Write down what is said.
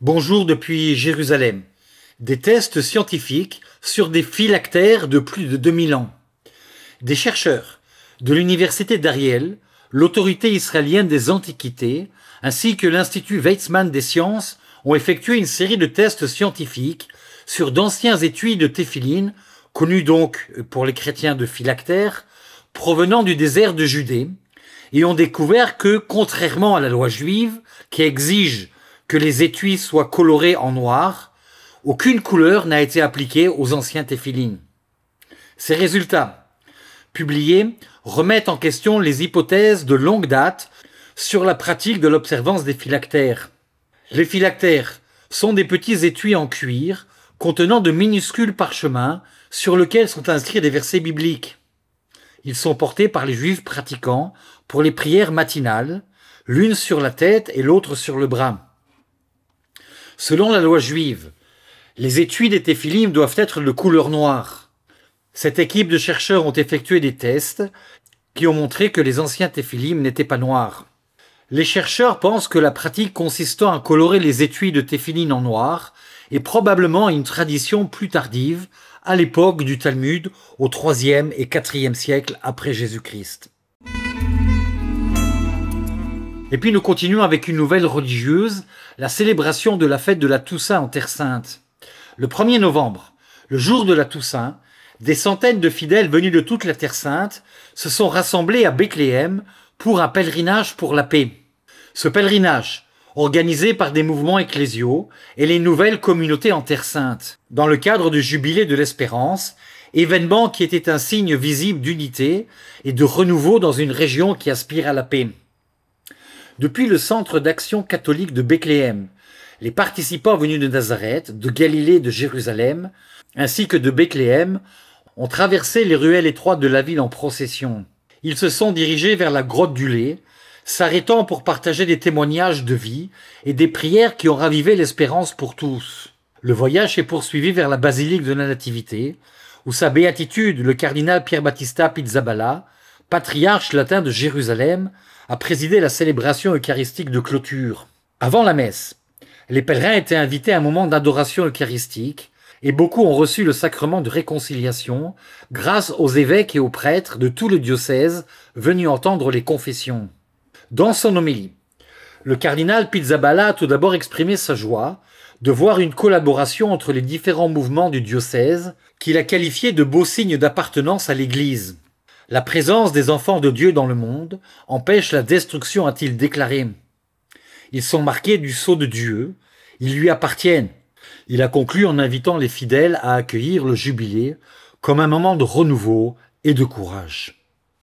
Bonjour depuis Jérusalem. Des tests scientifiques sur des phylactères de plus de 2000 ans. Des chercheurs de l'université d'Ariel, l'autorité israélienne des antiquités, ainsi que l'Institut Weizmann des sciences ont effectué une série de tests scientifiques sur d'anciens étuis de téphiline, connus donc pour les chrétiens de phylactères, provenant du désert de Judée, et ont découvert que, contrairement à la loi juive, qui exige que les étuis soient colorés en noir, aucune couleur n'a été appliquée aux anciens téphilines. Ces résultats, publiés, remettent en question les hypothèses de longue date sur la pratique de l'observance des phylactères. Les phylactères sont des petits étuis en cuir contenant de minuscules parchemins sur lesquels sont inscrits des versets bibliques. Ils sont portés par les juifs pratiquants pour les prières matinales, l'une sur la tête et l'autre sur le bras. Selon la loi juive, les étuis des téphilim doivent être de couleur noire. Cette équipe de chercheurs ont effectué des tests qui ont montré que les anciens téphilim n'étaient pas noirs. Les chercheurs pensent que la pratique consistant à colorer les étuis de téphiline en noir est probablement une tradition plus tardive, à l'époque du Talmud, au IIIe et IVe siècle après Jésus-Christ. Et puis nous continuons avec une nouvelle religieuse, la célébration de la fête de la Toussaint en Terre Sainte. Le 1er novembre, le jour de la Toussaint, des centaines de fidèles venus de toute la Terre Sainte se sont rassemblés à Bethléem pour un pèlerinage pour la paix. Ce pèlerinage, organisé par des mouvements ecclésiaux et les nouvelles communautés en Terre Sainte, dans le cadre du Jubilé de l'Espérance, événement qui était un signe visible d'unité et de renouveau dans une région qui aspire à la paix. Depuis le centre d'action catholique de Bethléem, les participants venus de Nazareth, de Galilée et de Jérusalem, ainsi que de Bethléem, ont traversé les ruelles étroites de la ville en procession. Ils se sont dirigés vers la grotte du lait, s'arrêtant pour partager des témoignages de vie et des prières qui ont ravivé l'espérance pour tous. Le voyage s'est poursuivi vers la basilique de la Nativité, où sa béatitude, le cardinal Pier Battista Pizzaballa, patriarche latin de Jérusalem, a présidé la célébration eucharistique de clôture. Avant la messe, les pèlerins étaient invités à un moment d'adoration eucharistique et beaucoup ont reçu le sacrement de réconciliation grâce aux évêques et aux prêtres de tout le diocèse venus entendre les confessions. Dans son homélie, le cardinal Pizzaballa a tout d'abord exprimé sa joie de voir une collaboration entre les différents mouvements du diocèse qu'il a qualifié de beaux signes d'appartenance à l'Église. La présence des enfants de Dieu dans le monde empêche la destruction, a-t-il déclaré. Ils sont marqués du sceau de Dieu, ils lui appartiennent. Il a conclu en invitant les fidèles à accueillir le jubilé comme un moment de renouveau et de courage.